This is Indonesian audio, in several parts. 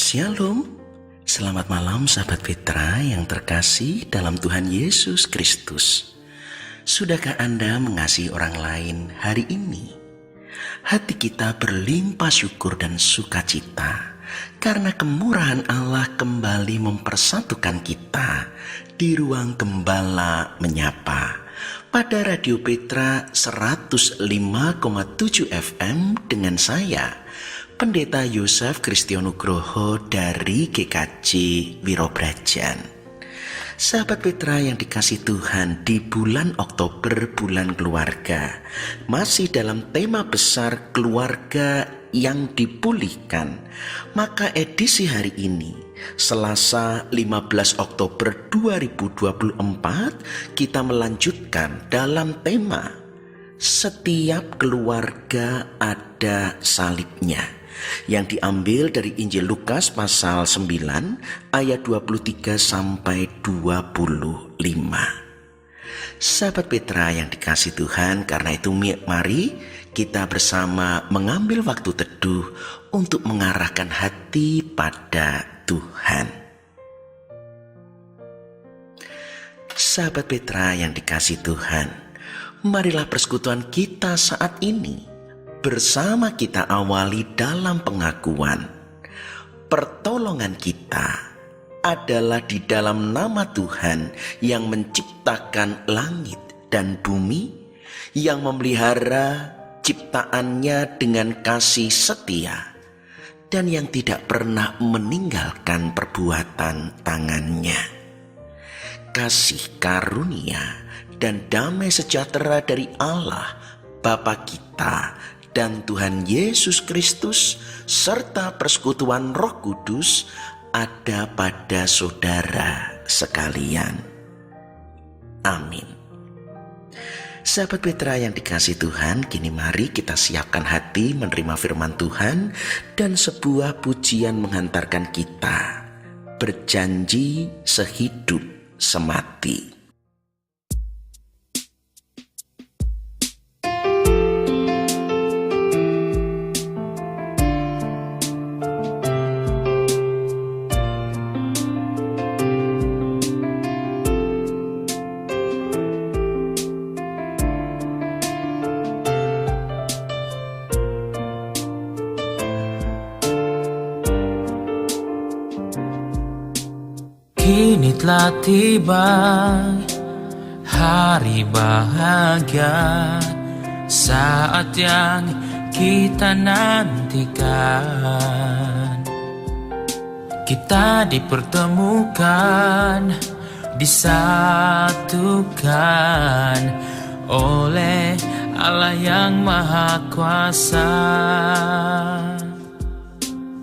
Shalom, selamat malam sahabat Petra yang terkasih dalam Tuhan Yesus Kristus. Sudahkah Anda mengasihi orang lain hari ini? Hati kita berlimpah syukur dan sukacita karena kemurahan Allah kembali mempersatukan kita di ruang Gembala Menyapa pada Radio Petra 105,7 FM dengan saya, Pendeta Yosef Kristianugroho dari GKJ Wirobrajan. Sahabat Petra yang dikasih Tuhan, di bulan Oktober, bulan keluarga, masih dalam tema besar keluarga yang dipulihkan, maka edisi hari ini, Selasa 15 Oktober 2024, kita melanjutkan dalam tema setiap keluarga ada salibnya, yang diambil dari Injil Lukas pasal 9 ayat 23 sampai 25. Sahabat Petra yang dikasih Tuhan, karena itu mari kita bersama mengambil waktu teduh untuk mengarahkan hati pada Tuhan. Sahabat Petra yang dikasih Tuhan, marilah persekutuan kita saat ini bersama kita awali dalam pengakuan. Pertolongan kita adalah di dalam nama Tuhan yang menciptakan langit dan bumi, yang memelihara ciptaannya dengan kasih setia, dan yang tidak pernah meninggalkan perbuatan tangannya. Kasih karunia dan damai sejahtera dari Allah Bapa kita dan Tuhan Yesus Kristus serta persekutuan Roh Kudus ada pada saudara sekalian. Amin. Sahabat Petra yang dikasih Tuhan, kini mari kita siapkan hati menerima firman Tuhan dan sebuah pujian menghantarkan kita berjanji sehidup semati. Kini telah tiba hari bahagia, saat yang kita nantikan. Kita dipertemukan, disatukan oleh Allah yang Maha Kuasa.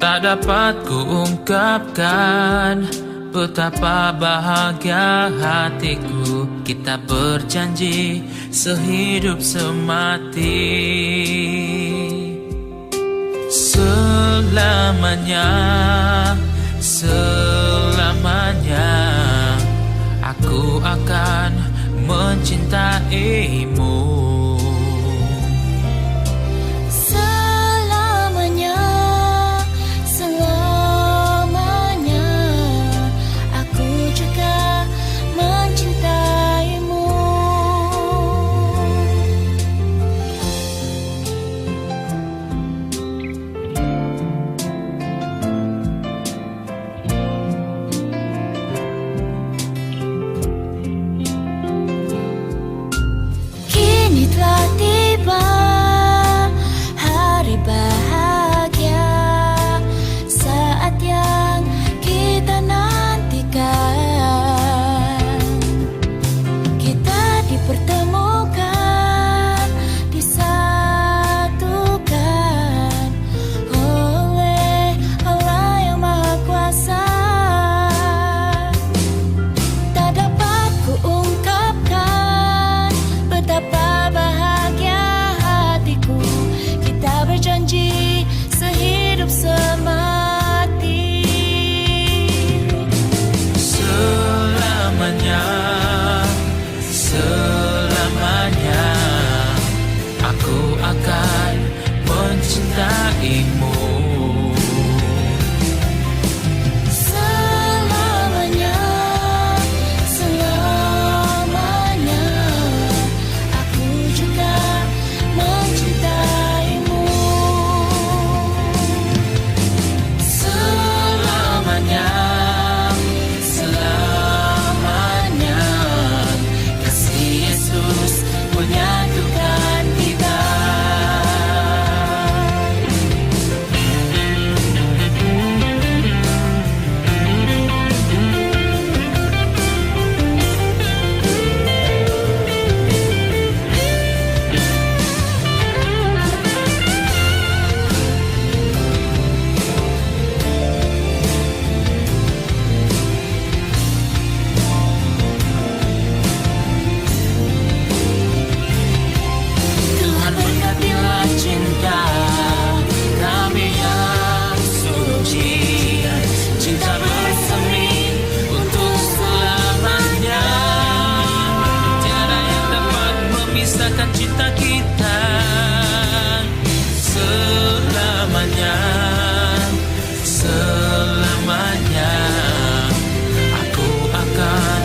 Tak dapat kuungkapkan betapa bahagia hatiku, kita berjanji sehidup semati. Selamanya, selamanya aku akan mencintaimu. cinta kami yang suci, cinta bersemi untuk selamanya. Tiada yang dapat memisahkan cinta kita selamanya, selamanya. Aku akan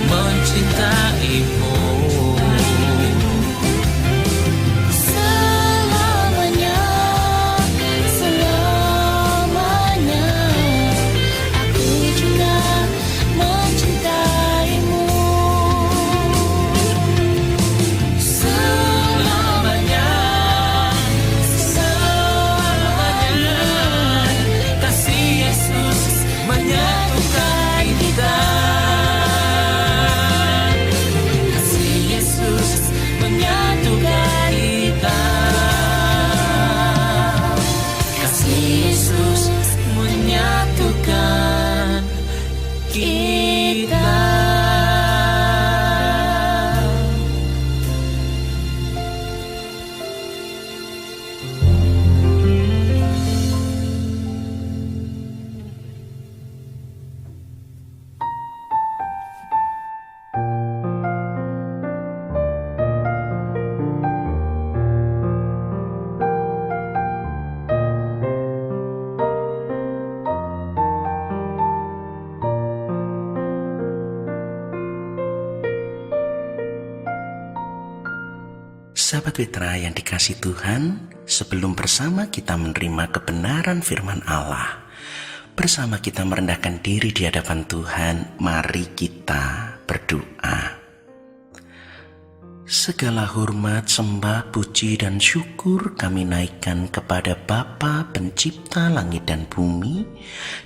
mencintaimu Selamanya, selamanya. Aku juga mencintaimu. selamanya, selamanya. Kasih Yesus menyatukan kita. Kasih Yesus menyatukan kita. Kasih Yesus menyatukan kita. Sahabat Petra yang dikasih Tuhan, sebelum bersama kita menerima kebenaran firman Allah, bersama kita merendahkan diri di hadapan Tuhan, mari kita berdoa. Segala hormat, sembah, puji, dan syukur kami naikkan kepada Bapa Pencipta langit dan bumi,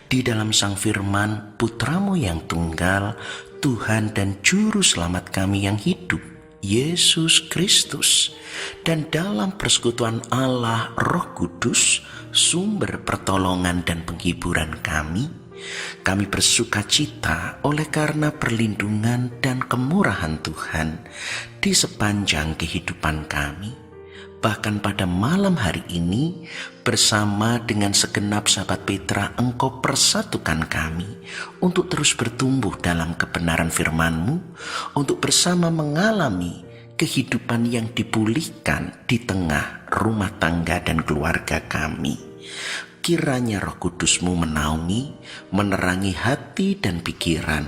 di dalam Sang Firman, Putramu yang tunggal, Tuhan dan Juru Selamat kami yang hidup, Yesus Kristus, dan dalam persekutuan Allah Roh Kudus, sumber pertolongan dan penghiburan kami bersuka cita oleh karena perlindungan dan kemurahan Tuhan di sepanjang kehidupan kami. Bahkan pada malam hari ini, bersama dengan segenap sahabat Petra, Engkau persatukan kami untuk terus bertumbuh dalam kebenaran firman-Mu, untuk bersama mengalami kehidupan yang dipulihkan di tengah rumah tangga dan keluarga kami. Kiranya Roh Kudus-Mu menaungi, menerangi hati dan pikiran,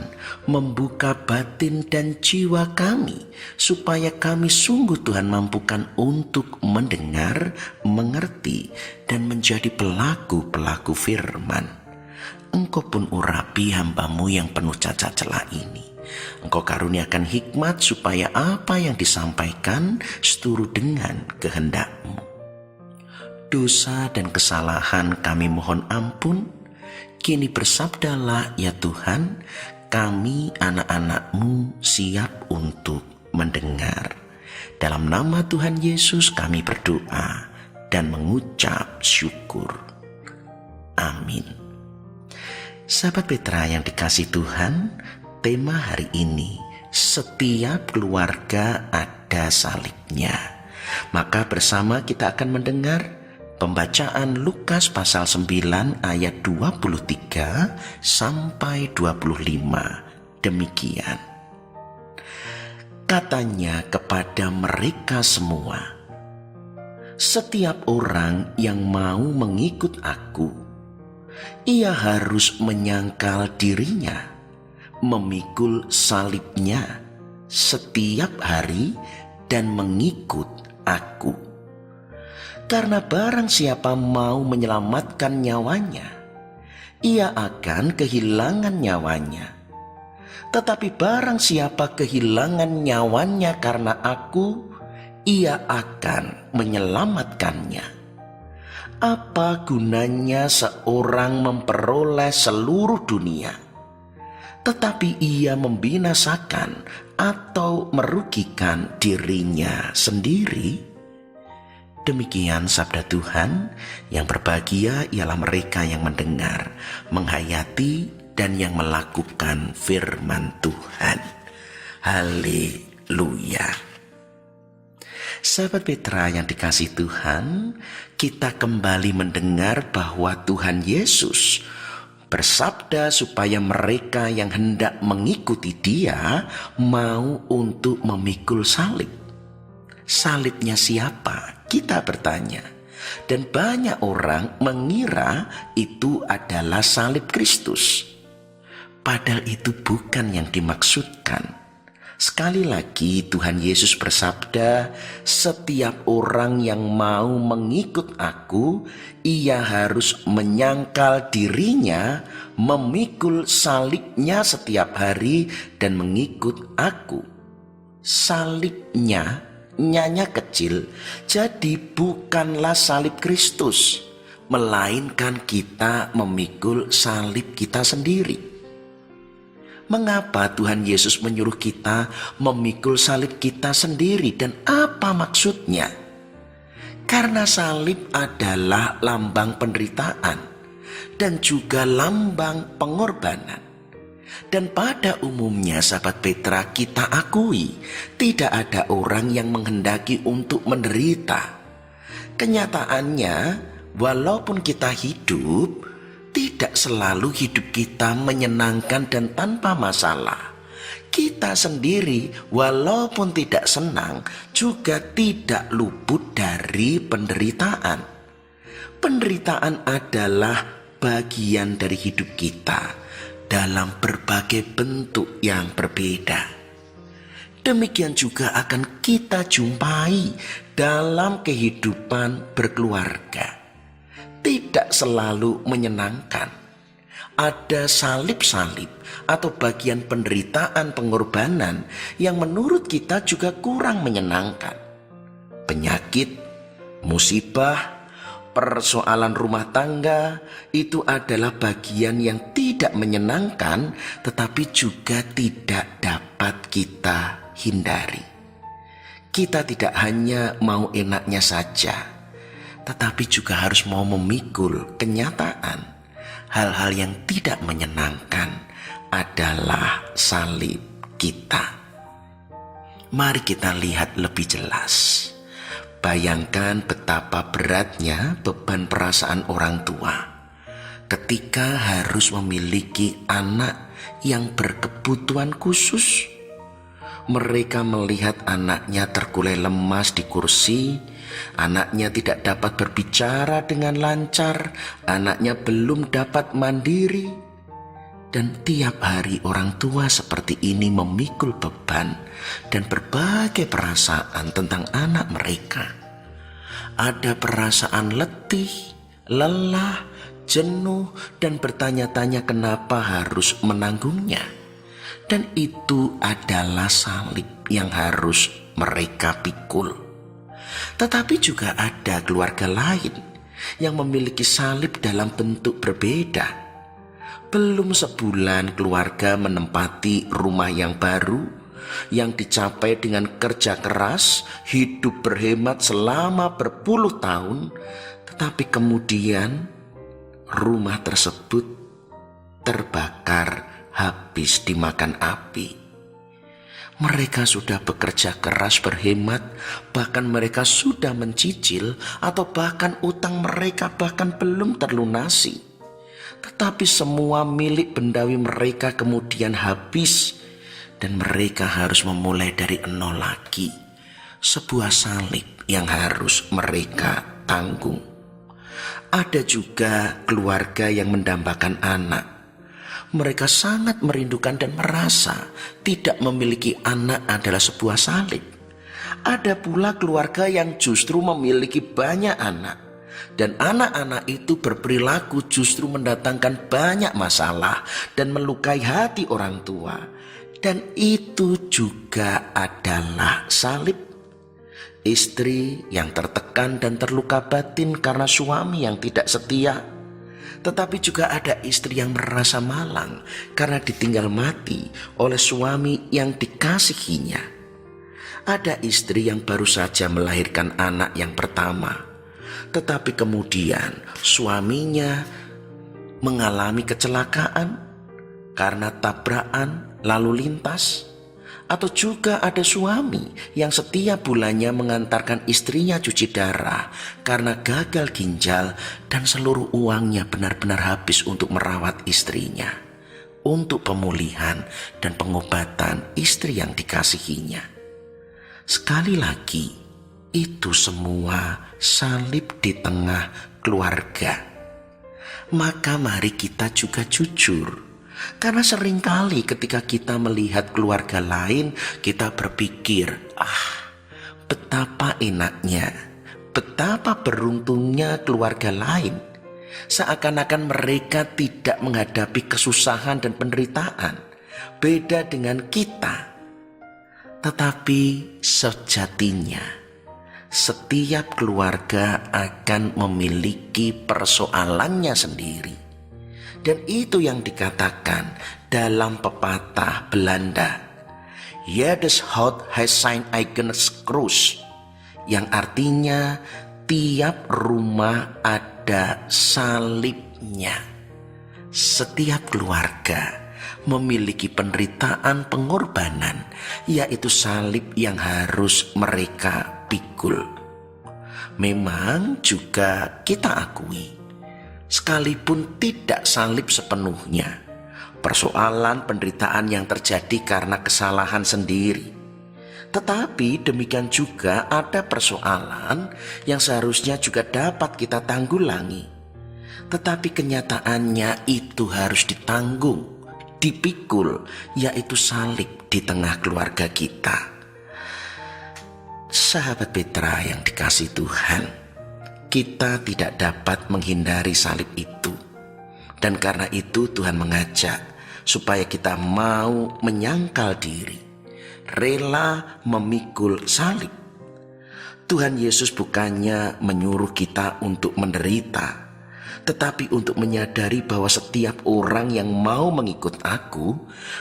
membuka batin dan jiwa kami, supaya kami sungguh Tuhan mampukan untuk mendengar, mengerti, dan menjadi pelaku-pelaku firman. Engkau pun urapi hamba-Mu yang penuh cacat celah ini. Engkau karuniakan hikmat supaya apa yang disampaikan seturut dengan kehendak-Mu. Dosa dan kesalahan kami mohon ampun. Kini bersabdalah ya Tuhan, kami anak-anak-Mu siap untuk mendengar. Dalam nama Tuhan Yesus kami berdoa dan mengucap syukur. Amin. Sahabat Petra yang dikasih Tuhan, tema hari ini, setiap keluarga ada salibnya. Maka bersama kita akan mendengar pembacaan Lukas pasal 9 ayat 23 sampai 25. Demikian. Katanya kepada mereka semua, setiap orang yang mau mengikut aku, ia harus menyangkal dirinya, memikul salibnya setiap hari dan mengikut aku. Karena barang siapa mau menyelamatkan nyawanya, ia akan kehilangan nyawanya. Tetapi barang siapa kehilangan nyawanya karena aku, ia akan menyelamatkannya. Apa gunanya seorang memperoleh seluruh dunia, tetapi ia membinasakan atau merugikan dirinya sendiri? Demikian sabda Tuhan. Yang berbahagia ialah mereka yang mendengar, menghayati, dan yang melakukan firman Tuhan. Haleluya. Sahabat Petra yang dikasih Tuhan, kita kembali mendengar bahwa Tuhan Yesus bersabda supaya mereka yang hendak mengikuti Dia mau untuk memikul salib. Salibnya siapa? Kita bertanya. Dan banyak orang mengira itu adalah salib Kristus. Padahal itu bukan yang dimaksudkan. Sekali lagi Tuhan Yesus bersabda, setiap orang yang mau mengikut aku, ia harus menyangkal dirinya, memikul salibnya setiap hari dan mengikut aku. Salibnya, nyanya kecil, jadi bukanlah salib Kristus, melainkan kita memikul salib kita sendiri. Mengapa Tuhan Yesus menyuruh kita memikul salib kita sendiri dan apa maksudnya? Karena salib adalah lambang penderitaan dan juga lambang pengorbanan. Dan pada umumnya sahabat Petra, kita akui tidak ada orang yang menghendaki untuk menderita. Kenyataannya walaupun kita hidup, tidak selalu hidup kita menyenangkan dan tanpa masalah. Kita sendiri walaupun tidak senang juga tidak luput dari penderitaan. Penderitaan adalah bagian dari hidup kita dalam berbagai bentuk yang berbeda. Demikian juga akan kita jumpai dalam kehidupan berkeluarga. Tidak selalu menyenangkan. Ada salib-salib atau bagian penderitaan pengorbanan yang menurut kita juga kurang menyenangkan. Penyakit, musibah, persoalan rumah tangga itu adalah bagian yang tidak menyenangkan, tetapi juga tidak dapat kita hindari. Kita tidak hanya mau enaknya saja, tetapi juga harus mau memikul kenyataan hal-hal yang tidak menyenangkan adalah salib kita. Mari kita lihat lebih jelas. Bayangkan betapa beratnya beban perasaan orang tua ketika harus memiliki anak yang berkebutuhan khusus. Mereka melihat anaknya terkulai lemas di kursi, anaknya tidak dapat berbicara dengan lancar, anaknya belum dapat mandiri. Dan tiap hari orang tua seperti ini memikul beban dan berbagai perasaan tentang anak mereka. Ada perasaan letih, lelah, jenuh, dan bertanya-tanya kenapa harus menanggungnya. Dan itu adalah salib yang harus mereka pikul. Tetapi juga ada keluarga lain yang memiliki salib dalam bentuk berbeda. Belum sebulan keluarga menempati rumah yang baru, yang dicapai dengan kerja keras, hidup berhemat selama berpuluh tahun, tetapi kemudian rumah tersebut terbakar, habis dimakan api. Mereka sudah bekerja keras berhemat, bahkan mereka sudah mencicil, atau bahkan utang mereka bahkan belum terlunasi. Tetapi semua milik bendawi mereka kemudian habis, dan mereka harus memulai dari nol lagi. Sebuah salib yang harus mereka tanggung. Ada juga keluarga yang mendambakan anak. Mereka sangat merindukan dan merasa tidak memiliki anak adalah sebuah salib. Ada pula keluarga yang justru memiliki banyak anak, dan anak-anak itu berperilaku justru mendatangkan banyak masalah dan melukai hati orang tua. Dan itu juga adalah salib. Istri yang tertekan dan terluka batin karena suami yang tidak setia. Tetapi juga ada istri yang merasa malang karena ditinggal mati oleh suami yang dikasihinya. Ada istri yang baru saja melahirkan anak yang pertama, tetapi kemudian suaminya mengalami kecelakaan karena tabrakan lalu lintas. Atau juga ada suami yang setiap bulannya mengantarkan istrinya cuci darah karena gagal ginjal dan seluruh uangnya benar-benar habis untuk merawat istrinya, untuk pemulihan dan pengobatan istri yang dikasihinya. Sekali lagi, itu semua salib di tengah keluarga. Maka mari kita juga jujur. Karena seringkali ketika kita melihat keluarga lain, kita berpikir, betapa enaknya, betapa beruntungnya keluarga lain. Seakan-akan mereka tidak menghadapi kesusahan dan penderitaan, beda dengan kita. Tetapi sejatinya, setiap keluarga akan memiliki persoalannya sendiri. Dan itu yang dikatakan dalam pepatah Belanda, Jedes huis heeft zijn eigen kruis, yang artinya tiap rumah ada salibnya. Setiap keluarga memiliki penderitaan pengorbanan, yaitu salib yang harus mereka pikul. Memang juga kita akui, sekalipun tidak salib sepenuhnya, persoalan penderitaan yang terjadi karena kesalahan sendiri. Tetapi demikian juga ada persoalan yang seharusnya juga dapat kita tanggulangi. Tetapi kenyataannya itu harus ditanggung, dipikul, yaitu salib di tengah keluarga kita. Sahabat Petra yang dikasihi Tuhan, kita tidak dapat menghindari salib itu. Dan karena itu Tuhan mengajak supaya kita mau menyangkal diri, rela memikul salib. Tuhan Yesus bukannya menyuruh kita untuk menderita, tetapi untuk menyadari bahwa setiap orang yang mau mengikut aku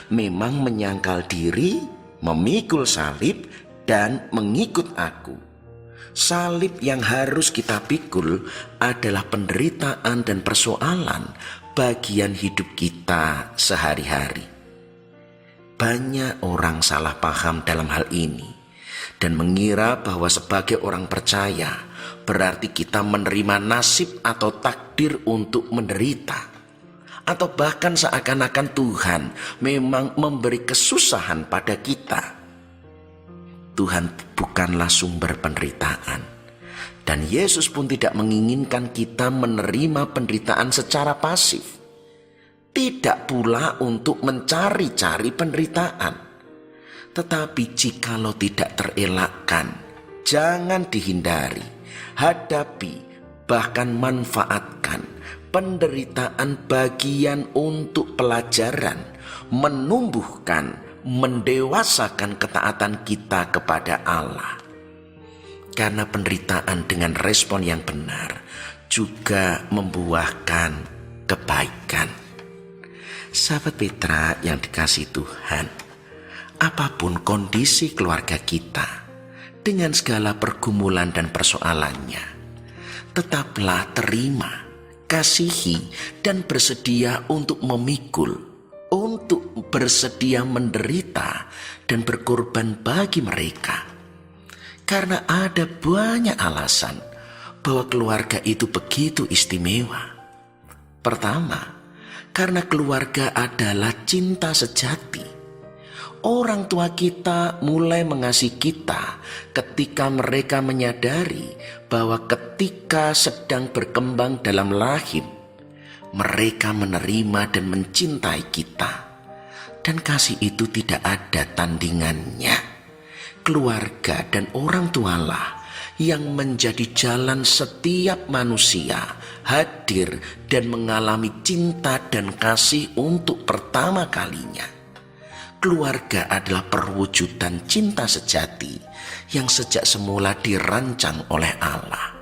memang menyangkal diri, memikul salib, dan mengikut aku. Salib yang harus kita pikul adalah penderitaan dan persoalan bagian hidup kita sehari-hari. Banyak orang salah paham dalam hal ini dan mengira bahwa sebagai orang percaya berarti kita menerima nasib atau takdir untuk menderita, atau bahkan seakan-akan Tuhan memang memberi kesusahan pada kita. Tuhan bukanlah sumber penderitaan, dan Yesus pun tidak menginginkan kita menerima penderitaan secara pasif. Tidak pula untuk mencari-cari penderitaan. Tetapi jikalau tidak terelakkan, jangan dihindari, hadapi, bahkan manfaatkan penderitaan bagian untuk pelajaran, menumbuhkan, mendewasakan ketaatan kita kepada Allah. Karena penderitaan dengan respon yang benar juga membuahkan kebaikan. Sahabat Petra yang dikasihi Tuhan, apapun kondisi keluarga kita dengan segala pergumulan dan persoalannya, tetaplah terima, kasihi, dan bersedia untuk memikul, untuk bersedia menderita dan berkorban bagi mereka. Karena ada banyak alasan bahwa keluarga itu begitu istimewa. Pertama, karena keluarga adalah cinta sejati. Orang tua kita mulai mengasihi kita ketika mereka menyadari bahwa ketika sedang berkembang dalam rahim, mereka menerima dan mencintai kita. Dan kasih itu tidak ada tandingannya. Keluarga dan orang tualah yang menjadi jalan setiap manusia hadir dan mengalami cinta dan kasih untuk pertama kalinya. Keluarga adalah perwujudan cinta sejati yang sejak semula dirancang oleh Allah.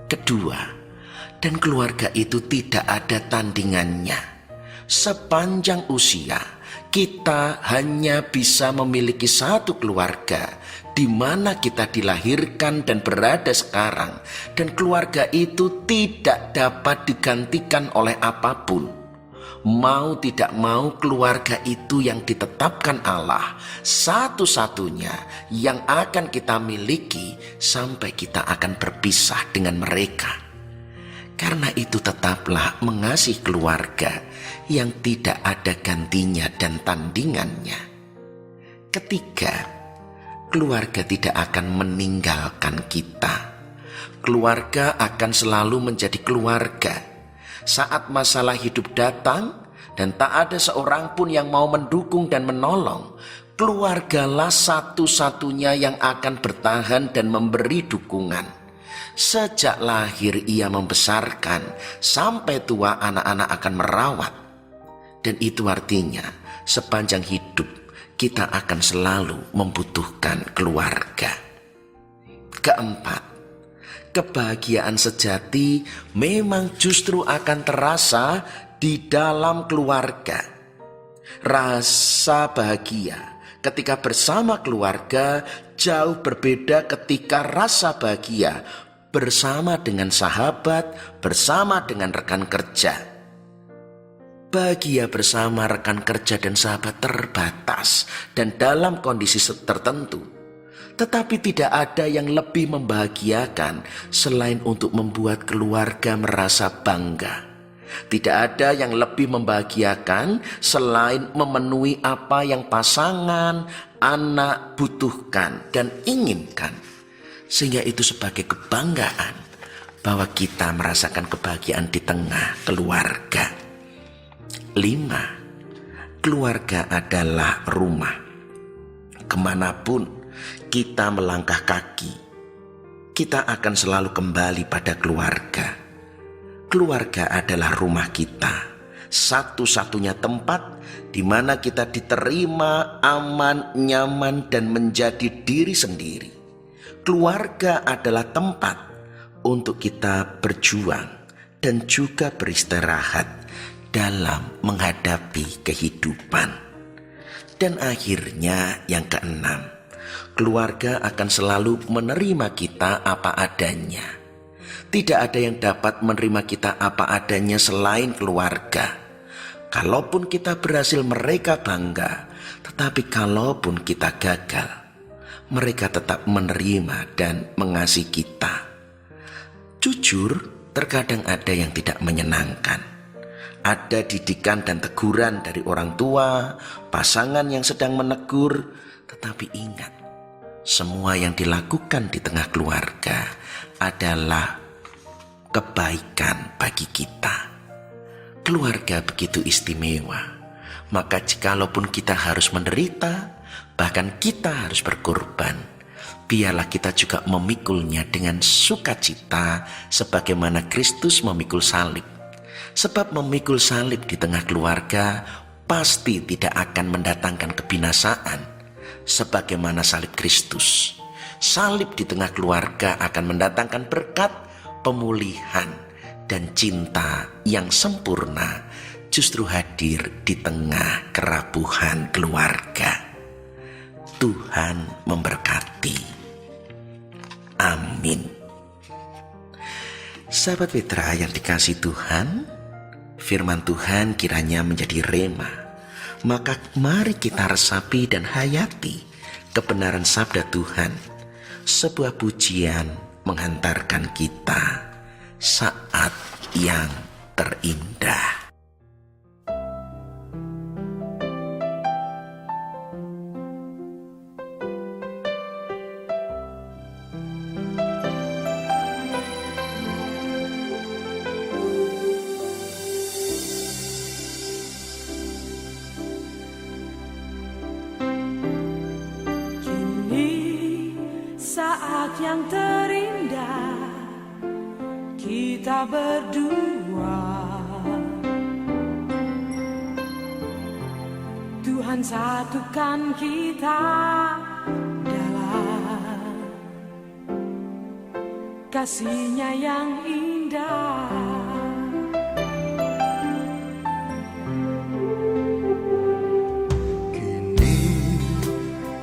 Kedua, dan keluarga itu tidak ada tandingannya. Sepanjang usia, kita hanya bisa memiliki satu keluarga di mana kita dilahirkan dan berada sekarang, dan keluarga itu tidak dapat digantikan oleh apapun. mau tidak mau keluarga itu yang ditetapkan Allah satu-satunya yang akan kita miliki sampai kita akan berpisah dengan mereka. Karena itu tetaplah mengasihi keluarga yang tidak ada gantinya dan tandingannya. Ketiga, keluarga tidak akan meninggalkan kita. Keluarga akan selalu menjadi keluarga. Saat masalah hidup datang dan tak ada seorang pun yang mau mendukung dan menolong, keluargalah satu-satunya yang akan bertahan dan memberi dukungan. Sejak lahir ia membesarkan, sampai tua anak-anak akan merawat. Dan itu artinya sepanjang hidup kita akan selalu membutuhkan keluarga. Keempat, kebahagiaan sejati memang justru akan terasa di dalam keluarga. Rasa bahagia ketika bersama keluarga jauh berbeda ketika rasa bahagia bersama dengan sahabat, bersama dengan rekan kerja. Bahagia bersama rekan kerja dan sahabat terbatas dan dalam kondisi tertentu. Tetapi tidak ada yang lebih membahagiakan selain untuk membuat keluarga merasa bangga. Tidak ada yang lebih membahagiakan selain memenuhi apa yang pasangan, anak butuhkan dan inginkan. Sehingga itu sebagai kebanggaan bahwa kita merasakan kebahagiaan di tengah keluarga. 5. Keluarga adalah rumah. Kemanapun kita melangkah kaki, kita akan selalu kembali pada keluarga. Keluarga adalah rumah kita, satu-satunya tempat di mana kita diterima, aman, nyaman, dan menjadi diri sendiri. Keluarga adalah tempat untuk kita berjuang dan juga beristirahat dalam menghadapi kehidupan. Dan akhirnya yang keenam, keluarga akan selalu menerima kita apa adanya. Tidak ada yang dapat menerima kita apa adanya selain keluarga. Kalaupun kita berhasil, mereka bangga. Tetapi kalaupun kita gagal, mereka tetap menerima dan mengasihi kita. Jujur, terkadang ada yang tidak menyenangkan. Ada didikan dan teguran dari orang tua, pasangan yang sedang menegur. Tetapi ingat, semua yang dilakukan di tengah keluarga adalah kebaikan bagi kita. Keluarga begitu istimewa, maka jikalaupun kita harus menderita, bahkan kita harus berkorban, biarlah kita juga memikulnya dengan sukacita sebagaimana Kristus memikul salib. Sebab memikul salib di tengah keluarga pasti tidak akan mendatangkan kebinasaan sebagaimana salib Kristus. Salib di tengah keluarga akan mendatangkan berkat, pemulihan, dan cinta yang sempurna justru hadir di tengah kerapuhan keluarga. Tuhan memberkati. Amin. Sahabat Petra yang dikasihi Tuhan, firman Tuhan kiranya menjadi rema. Maka mari kita resapi dan hayati kebenaran sabda Tuhan. Sebuah pujian menghantarkan kita saat yang terindah. Saat yang terindah kita berdua, Tuhan satukan kita dalam kasih-Nya yang indah. Kini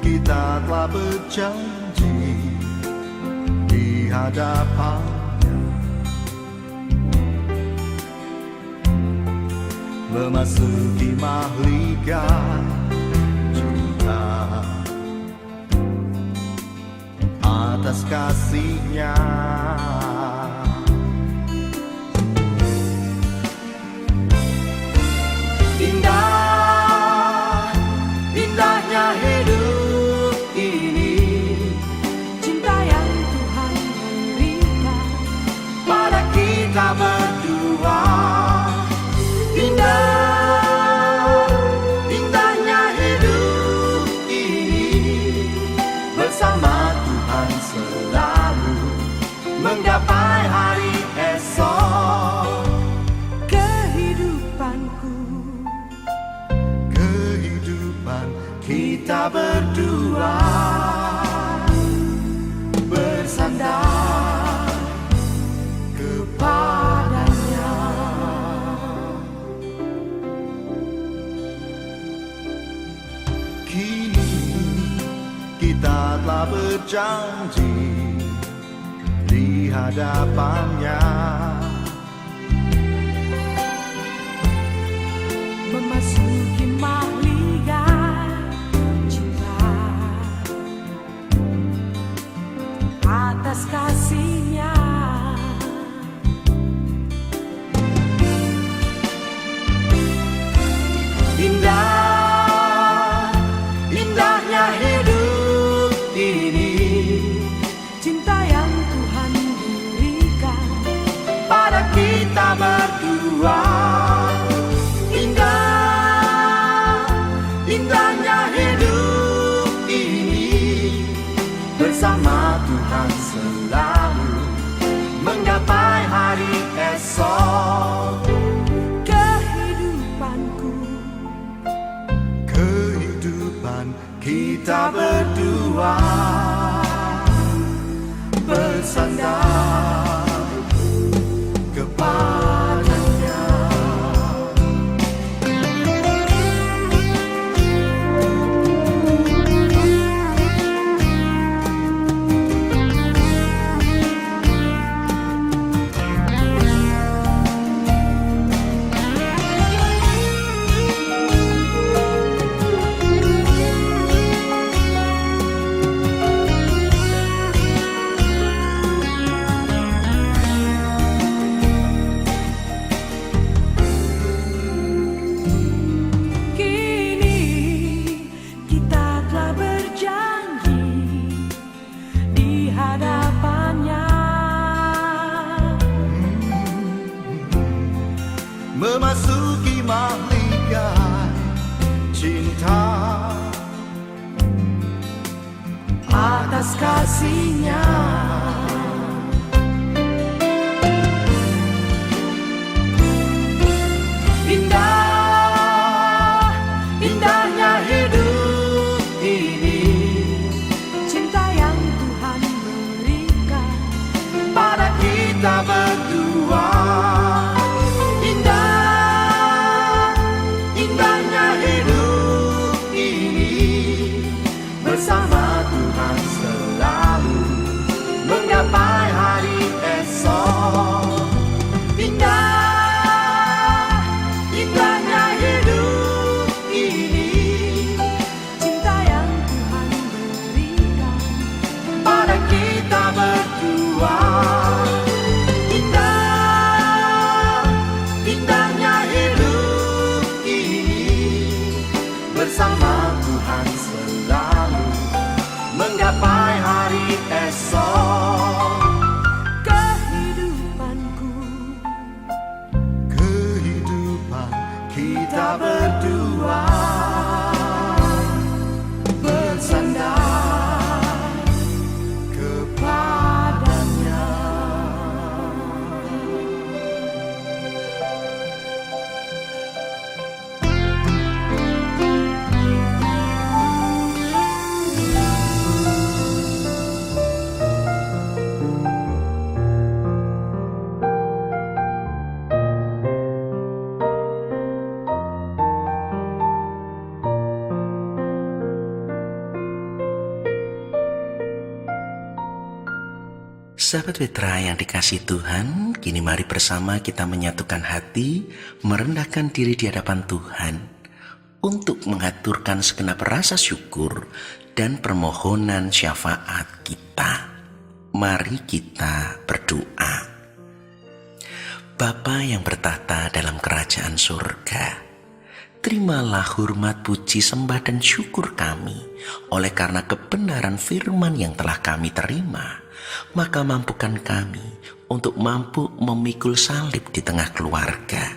kita telah berjanji di hadapan-Nya, memasuki mahligai cinta atas kasihnya. Indah, indahnya hidup ini, cinta yang Tuhan berikan pada kita berdua. Indah, indahnya hidup ini, bersama Tuhan selalu menggapai hari esok. kehidupanku. Kehidupan kita berdua bersandar kepadanya. Kini kita telah berjanji di hadapannya, Memasuki mahligai cinta atas kasihnya. indah, indahnya hidup ini, Cinta yang Tuhan berikan pada kita berdua. Indah, indahnya hidup ini, bersama Tuhan selalu menggapai hari esok. kehidupanku. Kehidupan kita berdua bersandar kepadanya. Kini kita telah berjanji di hadapannya. Memasuki mahligai cinta Atas kasihnya. indah, indahnya hidup ini, Cinta yang Tuhan berikan pada kita berdua. Indah, indahnya hidup ini, bersama Tuhan selalu menggapai hari esok. Indah, indahnya hidup ini, cinta yang Tuhan berikan pada kita berdua. Indah, Sahabat Petra yang dikasihi Tuhan, kini mari bersama kita menyatukan hati, merendahkan diri di hadapan Tuhan untuk mengaturkan segenap rasa syukur dan permohonan syafaat kita. Mari kita berdoa. Bapa yang bertata dalam kerajaan surga, terimalah hormat, puji, sembah, dan syukur kami oleh karena kebenaran firman yang telah kami terima. Maka mampukan kami untuk mampu memikul salib di tengah keluarga.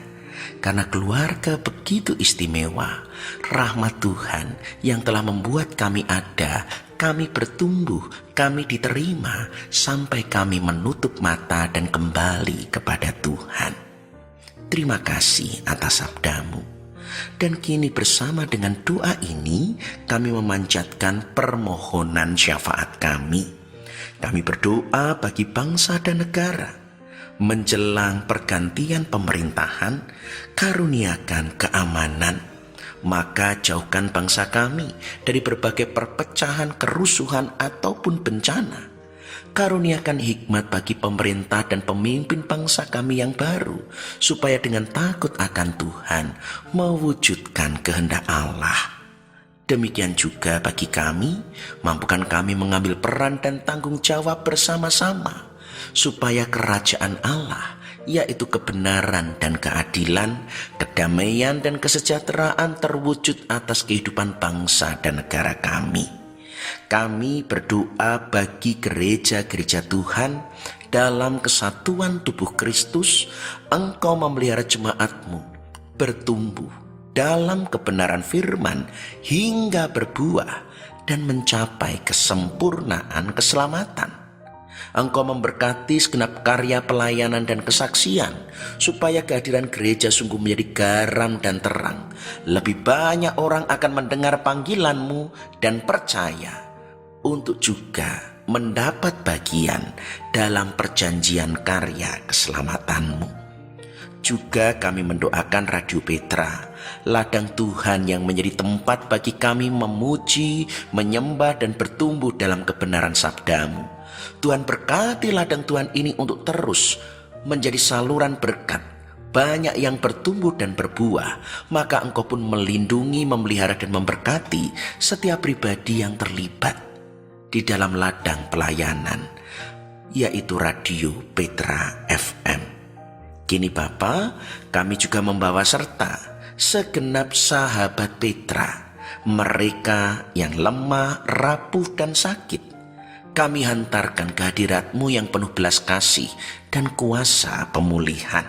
Karena keluarga begitu istimewa, rahmat Tuhan yang telah membuat kami ada, kami bertumbuh, kami diterima, sampai kami menutup mata dan kembali kepada Tuhan. Terima kasih atas sabdamu. Dan kini bersama dengan doa ini, kami memanjatkan permohonan syafaat kami. Kami berdoa bagi bangsa dan negara. Menjelang pergantian pemerintahan, karuniakan keamanan. Maka jauhkan bangsa kami dari berbagai perpecahan, kerusuhan, ataupun bencana. Karuniakan hikmat bagi pemerintah dan pemimpin bangsa kami yang baru, supaya dengan takut akan Tuhan mewujudkan kehendak Allah. Demikian juga bagi kami, mampukan kami mengambil peran dan tanggung jawab bersama-sama, supaya kerajaan Allah, yaitu kebenaran dan keadilan, kedamaian dan kesejahteraan terwujud atas kehidupan bangsa dan negara kami. Kami berdoa bagi gereja-gereja Tuhan dalam kesatuan tubuh Kristus. Engkau memelihara jemaat-Mu bertumbuh dalam kebenaran firman hingga berbuah dan mencapai kesempurnaan keselamatan. Engkau memberkati segenap karya pelayanan dan kesaksian, supaya kehadiran gereja sungguh menjadi garam dan terang. Lebih banyak orang akan mendengar panggilan-Mu dan percaya untuk juga mendapat bagian dalam perjanjian karya keselamatan-Mu. Juga kami mendoakan Radio Petra, ladang Tuhan yang menjadi tempat bagi kami memuji, menyembah, dan bertumbuh dalam kebenaran sabda-Mu. Tuhan berkati ladang Tuhan ini untuk terus menjadi saluran berkat, banyak yang bertumbuh dan berbuah. Maka Engkau pun melindungi, memelihara, dan memberkati setiap pribadi yang terlibat di dalam ladang pelayanan, yaitu Radio Petra FM. Kini Bapa, kami juga membawa serta segenap sahabat Petra, mereka yang lemah, rapuh, dan sakit. Kami hantarkan kehadirat-Mu yang penuh belas kasih dan kuasa pemulihan.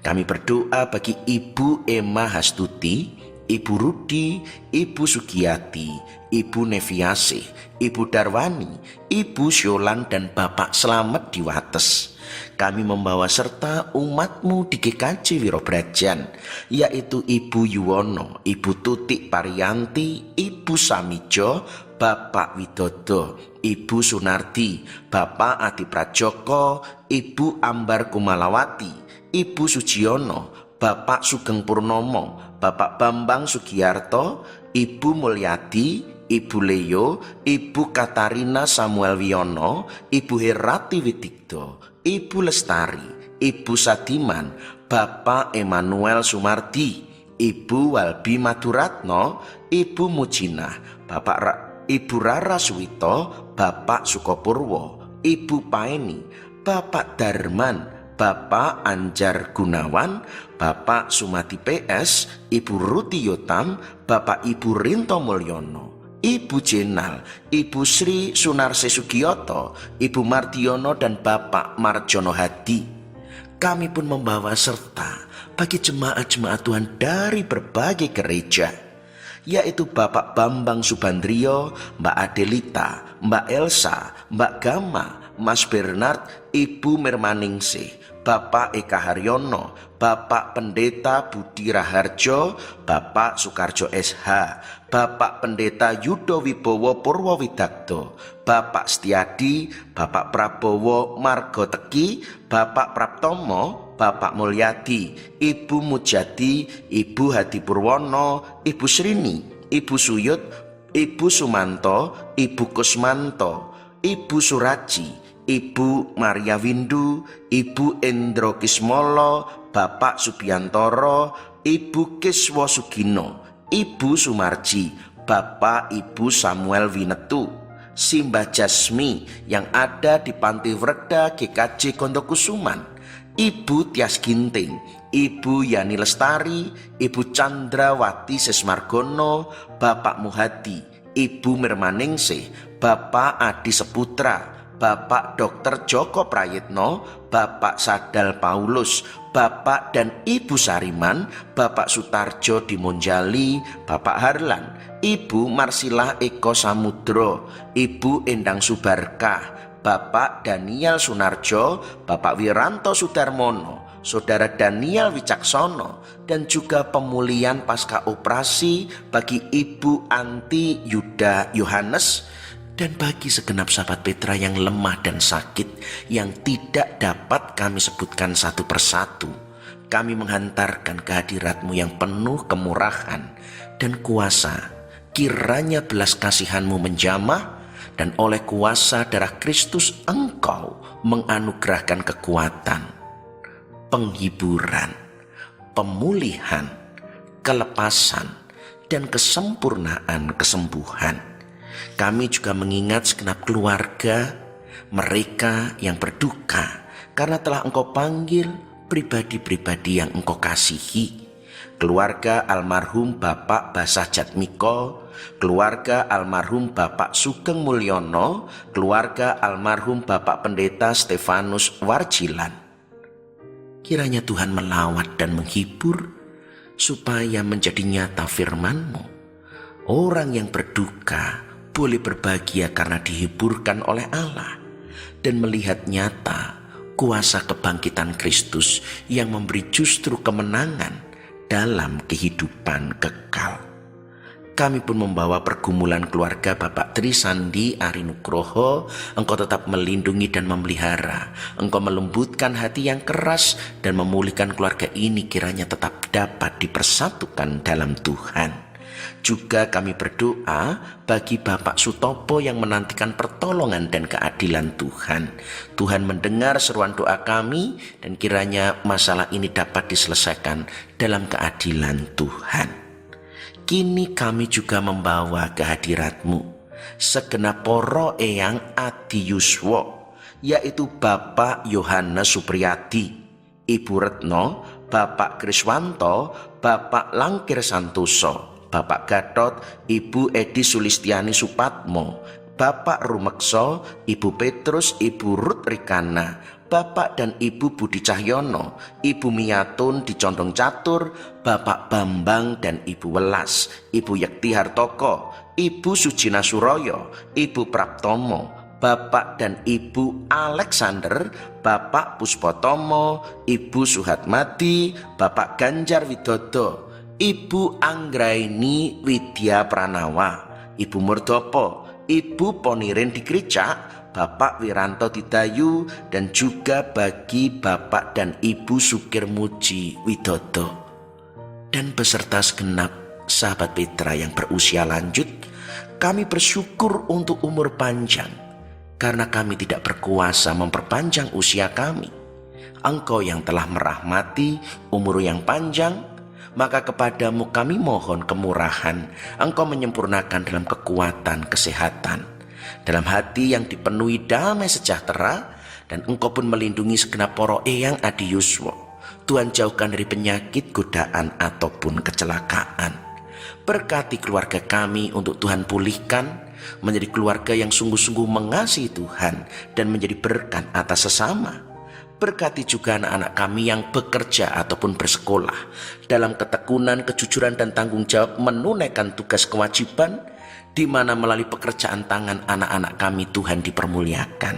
Kami berdoa bagi Ibu Emma Hastuti, Ibu Rudi, Ibu Sugiyati, Ibu Neviase, Ibu Darwani, Ibu Syolan, dan Bapak Slamet di Wates. Kami membawa serta umat-Mu di GKJ Wirobrajan, yaitu Ibu Yuwono, Ibu Tutik Parianti, Ibu Samijo, Bapak Widodo, Ibu Sunardi, Bapak Adi Prajoko, Ibu Ambar Kumalawati, Ibu Sujiono, Bapak Sugeng Purnomo, Bapak Bambang Sugiyarto, Ibu Mulyadi, Ibu Leo, Ibu Katarina Samuel Wiono, Ibu Herati Widigdo, Ibu Lestari, Ibu Sadiman, Bapak Emmanuel Sumardi, Ibu Walbi Maduratno, Ibu Mujinah, Ibu Rara Suwito, Bapak Sukopurwo, Ibu Paeni, Bapak Darman, Bapak Anjar Gunawan, Bapak Sumati PS, Ibu Ruti Yotam, Bapak Ibu Rinto Mulyono, Ibu Jenal, Ibu Sri Sunarse Sugiyoto, Ibu Mardiono, dan Bapak Marjono Hadi. Kami pun membawa serta bagi jemaat-jemaat Tuhan dari berbagai gereja, yaitu Bapak Bambang Subandrio, Mbak Adelita, Mbak Elsa, Mbak Gama, Mas Bernard, Ibu Mermaningsih, Bapak Eka Haryono, Bapak Pendeta Budi Raharjo, Bapak Soekarjo SH, Bapak Pendeta Yudo Wibowo Purwowidakdo, Bapak Setiadi, Bapak Prabowo Margoteki, Bapak Praptomo, Bapak Mulyadi, Ibu Mujadi, Ibu Hadi Purwono, Ibu Srini, Ibu Suyut, Ibu Sumanto, Ibu Kusmanto, Ibu Suraji, Ibu Maria Windu, Ibu Endro Kismolo, Bapak Subiantoro, Ibu Kiswo Sugino, Ibu Sumarji, Bapak Ibu Samuel Winetu, Simbah Jasmi yang ada di Panti Wreda GKJ Kondokusuman, Ibu Tias Ginting, Ibu Yani Lestari, Ibu Chandrawati Sesmargono, Bapak Muhadi, Ibu Mirmaningsih, Bapak Adi Seputra, Bapak Dr. Joko Prayitno, Bapak Sadal Paulus, Bapak dan Ibu Sariman, Bapak Sutarjo Dimonjali, Bapak Harlan, Ibu Marsilah Eko Samudro, Ibu Endang Subarkah, Bapak Daniel Sunarjo, Bapak Wiranto Sudarmono, Saudara Daniel Wicaksono, dan juga pemulihan pasca operasi bagi Ibu Anti Yuda Yohanes, dan bagi segenap sahabat Petra yang lemah dan sakit yang tidak dapat kami sebutkan satu persatu. Kami menghantarkan kehadirat-Mu yang penuh kemurahan dan kuasa. Kiranya belas kasihan-Mu menjamah, dan oleh kuasa darah Kristus Engkau menganugerahkan kekuatan, penghiburan, pemulihan, kelepasan, dan kesempurnaan kesembuhan. Kami juga mengingat segenap keluarga mereka yang berduka karena telah Engkau panggil pribadi-pribadi yang Engkau kasihi. Keluarga almarhum Bapak Basah Jatmiko, keluarga almarhum Bapak Sugeng Mulyono, keluarga almarhum Bapak Pendeta Stefanus Warjilan. Kiranya Tuhan melawat dan menghibur supaya menjadi nyata firman-Mu. Orang yang berduka boleh berbahagia karena dihiburkan oleh Allah dan melihat nyata kuasa kebangkitan Kristus yang memberi justru kemenangan dalam kehidupan kekal. Kami pun membawa pergumulan keluarga Bapak Tri Sandi Ari Nugroho. Engkau tetap melindungi dan memelihara. Engkau melembutkan hati yang keras dan memulihkan keluarga ini, kiranya tetap dapat dipersatukan dalam Tuhan. Juga kami berdoa bagi Bapak Sutopo yang menantikan pertolongan dan keadilan Tuhan. Tuhan mendengar seruan doa kami dan kiranya masalah ini dapat diselesaikan dalam keadilan Tuhan. Kini kami juga membawa kehadirat-Mu segenap poro eyang adi yuswo, yaitu Bapak Yohanes Supriyadi, Ibu Retno, Bapak Kriswanto, Bapak Langkir Santoso, Bapak Gatot, Ibu Edi Sulistiani Supatmo, Bapak Rumekso, Ibu Petrus, Ibu Ruth Rikana, Bapak dan Ibu Budi Cahyono, Ibu Miyatun di Condong Catur, Bapak Bambang dan Ibu Welas, Ibu Yekti Hartoko, Ibu Sujina Suroyo, Ibu Praptomo, Bapak dan Ibu Alexander, Bapak Puspotomo, Ibu Suhatmadi, Bapak Ganjar Widodo, Ibu Anggraini Widya Pranawa, Ibu Murdopo, Ibu Ponirin di Gereja, Bapak Wiranto Didayu, dan juga bagi Bapak dan Ibu Sukirmuji Widodo, dan beserta segenap sahabat Petra yang berusia lanjut. Kami bersyukur untuk umur panjang, karena kami tidak berkuasa memperpanjang usia kami. Engkau yang telah merahmati umur yang panjang, maka kepadamu kami mohon kemurahan. Engkau menyempurnakan dalam kekuatan kesehatan, dalam hati yang dipenuhi damai sejahtera, dan Engkau pun melindungi segenap poro eyang adi yuswo. Tuhan jauhkan dari penyakit, godaan, ataupun kecelakaan. Berkati keluarga kami untuk Tuhan pulihkan, menjadi keluarga yang sungguh-sungguh mengasihi Tuhan dan menjadi berkat atas sesama. Berkati juga anak-anak kami yang bekerja ataupun bersekolah dalam ketekunan, kejujuran, dan tanggung jawab menunaikan tugas kewajiban, di mana melalui pekerjaan tangan anak-anak kami Tuhan dipermuliakan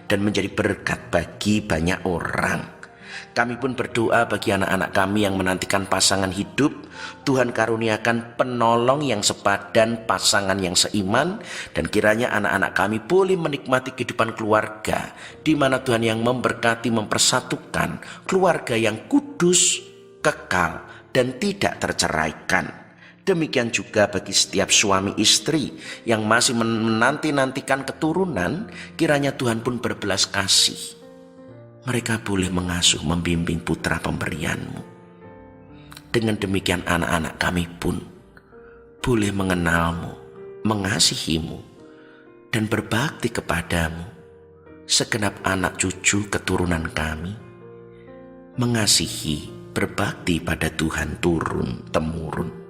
dan menjadi berkat bagi banyak orang. Kami pun berdoa bagi anak-anak kami yang menantikan pasangan hidup. Tuhan karuniakan penolong yang sepadan, pasangan yang seiman, dan kiranya anak-anak kami boleh menikmati kehidupan keluarga, di mana Tuhan yang memberkati, mempersatukan keluarga yang kudus, kekal, dan tidak terceraikan. Demikian juga bagi setiap suami istri yang masih menanti-nantikan keturunan, kiranya Tuhan pun berbelas kasih. Mereka boleh mengasuh, membimbing putra pemberian-Mu. Dengan demikian anak-anak kami pun boleh mengenal-Mu, mengasihi-Mu, dan berbakti kepada-Mu. Segenap anak cucu keturunan kami mengasihi, berbakti pada Tuhan turun-temurun.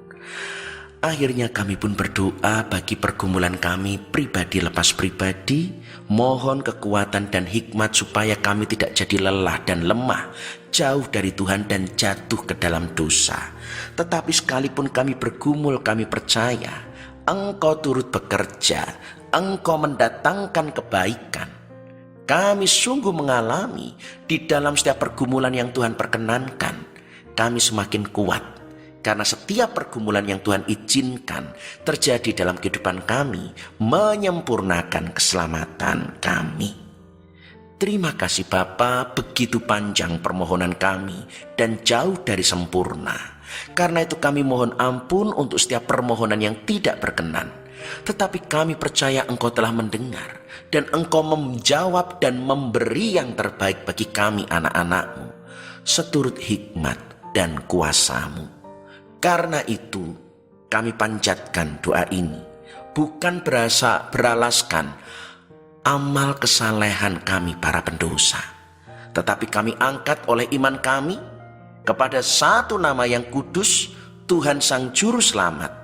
Akhirnya kami pun berdoa bagi pergumulan kami pribadi lepas pribadi, mohon kekuatan dan hikmat supaya kami tidak jadi lelah dan lemah, jauh dari Tuhan dan jatuh ke dalam dosa. Tetapi sekalipun kami bergumul, kami percaya Engkau turut bekerja, Engkau mendatangkan kebaikan. Kami sungguh mengalami di dalam setiap pergumulan yang Tuhan perkenankan, kami semakin kuat. Karena setiap pergumulan yang Tuhan izinkan terjadi dalam kehidupan kami menyempurnakan keselamatan kami. Terima kasih Bapa, begitu panjang permohonan kami dan jauh dari sempurna. Karena itu kami mohon ampun untuk setiap permohonan yang tidak berkenan. Tetapi kami percaya Engkau telah mendengar dan Engkau menjawab dan memberi yang terbaik bagi kami anak-anak-Mu seturut hikmat dan kuasa-Mu. Karena itu kami panjatkan doa ini bukan beralaskan amal kesalehan kami para pendosa, tetapi kami angkat oleh iman kami kepada satu nama yang kudus, Tuhan Sang Juru Selamat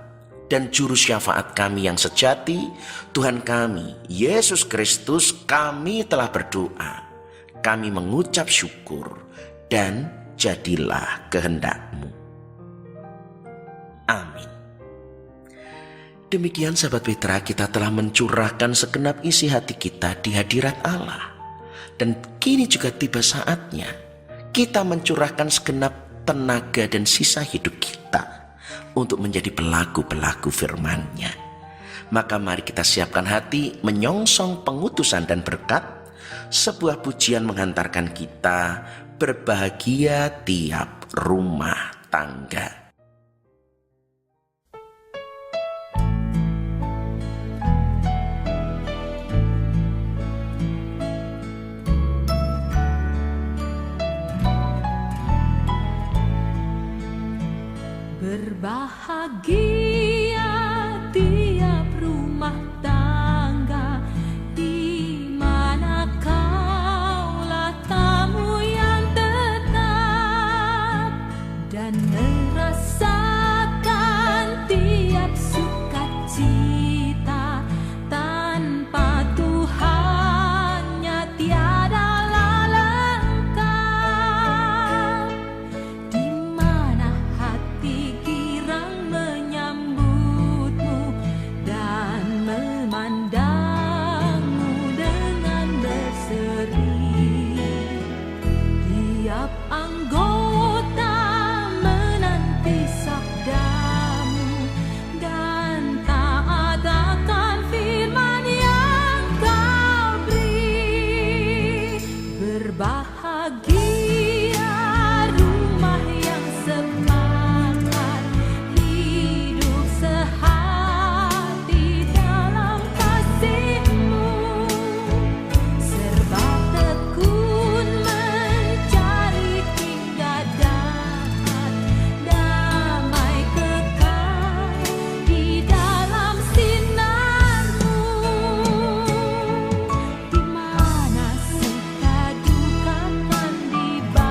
dan Juru Syafaat kami yang sejati, Tuhan kami Yesus Kristus. Kami telah berdoa, kami mengucap syukur, dan jadilah kehendak-Mu. Amin. Demikian sahabat Petra, kita telah mencurahkan segenap isi hati kita di hadirat Allah. Dan kini juga tiba saatnya kita mencurahkan segenap tenaga dan sisa hidup kita untuk menjadi pelaku-pelaku firman-Nya. Maka mari kita siapkan hati menyongsong pengutusan dan berkat. Sebuah pujian menghantarkan kita berbahagia tiap rumah tangga. Berbahagia tiap rumah tangga di mana kaulah tamu yang tetap dan merasakan tiap sukacita. Tanpa Tuhannya tiadalah lengkap. Di mana hati girang menyambutmu dan memandangmu dengan berseri. Tiap anggota menanti sabdamu dan taat akan firman yang kau beri. Berbahagia rumah yang sepakat, hidup sehati dalam kasih-Mu, serba tekun mencari hingga dapat damai kekal di dalam sinar-Mu. Di mana suka duka kan dibagi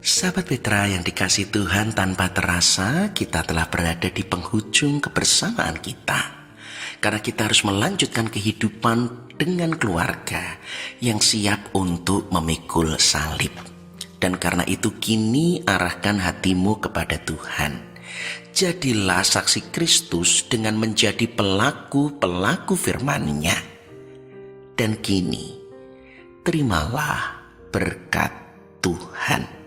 Sahabat Petra yang dikasih Tuhan, tanpa terasa kita telah berada di penghujung kebersamaan kita. Karena kita harus melanjutkan kehidupan dengan keluarga yang siap untuk memikul salib. Dan karena itu kini arahkan hatimu kepada Tuhan. Jadilah saksi Kristus dengan menjadi pelaku-pelaku firman-Nya. Dan kini terimalah berkat Tuhan.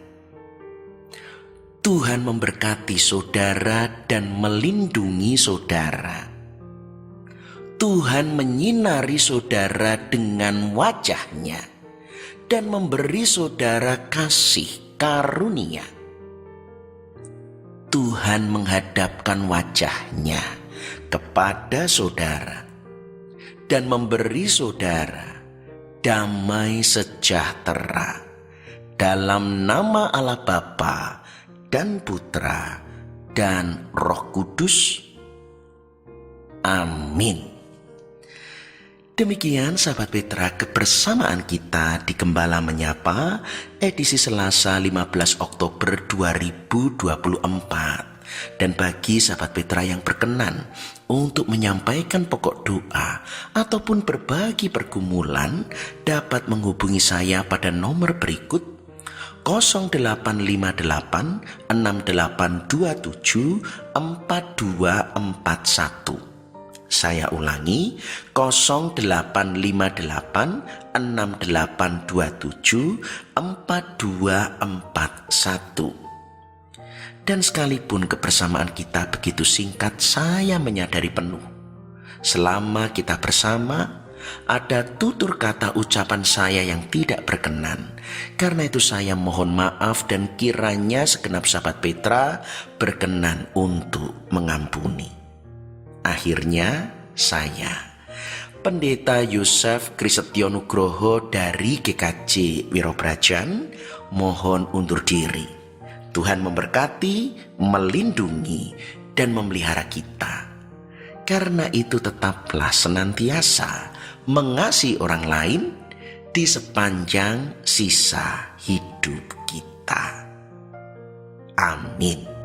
Tuhan memberkati saudara dan melindungi saudara. Tuhan menyinari saudara dengan wajah-Nya dan memberi saudara kasih karunia. Tuhan menghadapkan wajah-Nya kepada saudara dan memberi saudara damai sejahtera dalam nama Allah Bapa dan Putra dan Roh Kudus. Amin. Demikian sahabat Petra, kebersamaan kita di Gembala Menyapa edisi Selasa 15 Oktober 2024. Dan bagi sahabat Petra yang berkenan untuk menyampaikan pokok doa ataupun berbagi pergumulan, dapat menghubungi saya pada nomor berikut 0858 6827 4241. Saya ulangi 0858 6827 4241. Dan sekalipun kebersamaan kita begitu singkat, saya menyadari penuh selama kita bersama ada tutur kata ucapan saya yang tidak berkenan. Karena itu saya mohon maaf dan kiranya segenap sahabat Petra berkenan untuk mengampuni. Akhirnya saya, Pendeta Yosef Krisetyo Nugroho dari GKJ Wirobrajan, mohon undur diri. Tuhan memberkati, melindungi, dan memelihara kita. Karena itu tetaplah senantiasa mengasihi orang lain di sepanjang sisa hidup kita. Amin.